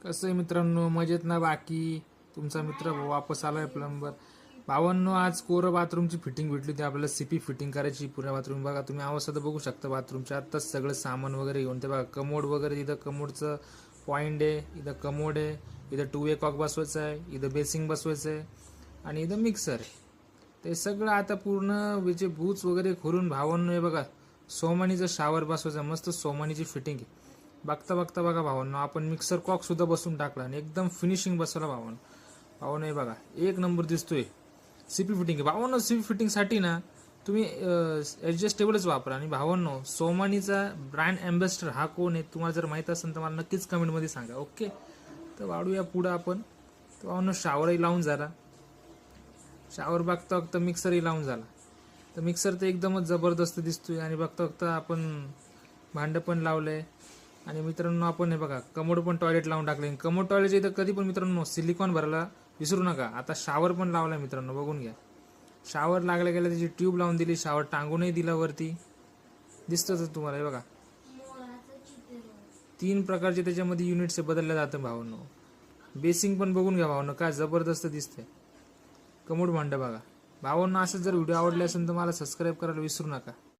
कसं आहे मित्रांनो, मजेत ना? बाकी तुमचा मित्र वापस आलाय प्लंबर. भावांनो, आज कोरं बाथरूमची फिटिंग भेटली होती आपल्याला. सीपी फिटिंग करायची पुऱ्या बाथरूम. बघा तुम्ही अवस्था तर बघू शकता बाथरूमच्या. आत्ताच सगळं सामान वगैरे घेऊन ते बघा, कमोड वगैरे. इथं कमोडचं पॉइंट आहे, इथं कमोड आहे, इथं 2 वे कॉक बसवायचं आहे, इथं बेसिंग बसवायचं आहे आणि इथं मिक्सर आहे. ते सगळं आता पूर्ण विचे बूच वगैरे खोलून भावांनो हे बघा, सोमानीचं शावर बसवायचं. मस्त सोमानीची फिटिंग आहे. बघता बघता बघा भावांनो, आपण मिक्सर कॉक सुद्धा बसून टाकला आणि एकदम फिनिशिंग बसवला भावांनो. भावांनो हे बघा, एक नंबर दिसतोय. सीपी फिटिंग आहे भावांनो. सीपी फिटिंगसाठी ना तुम्ही ॲडजस्टेबलच वापरा. आणि भावांनो, सोमानीचा ब्रँड अँबॅसेडर हा कोण आहे तुम्हाला जर माहीत असेल तर मला नक्कीच कमेंटमध्ये सांगा. ओके, तर वाढूया पुढं आपण. तर भावांनो, शावरही लावून झाला. शावर बघता बघता मिक्सरही लावून झाला. तर मिक्सर तर एकदमच जबरदस्त दिसतोय. आणि बघता बघता आपण भांडं पण लावलंय. आणि मित्रांनो, आपण हे बघा, कमोड पण टॉयलेट लावून टाकले. कमोड टॉयलेटच्या इथं कधी पण मित्रांनो सिलिकॉन भरायला विसरू नका. आता शावर पण लावलाय मित्रांनो, बघून घ्या. शावर लागल्या गेल्या त्याची ट्यूब लावून दिली. शावर टांगूनही दिला वरती. दिसतंच तुम्हाला हे बघा. 3 प्रकारचे त्याच्यामध्ये युनिट्स बदलल्या जातं भावांनो. बेसिंग पण बघून घ्या भावांनो, काय जबरदस्त दिसते. कमोड भांडं बघा भावांनो. असं जर व्हिडिओ आवडले असेल तर मला सबस्क्राईब करायला विसरू नका.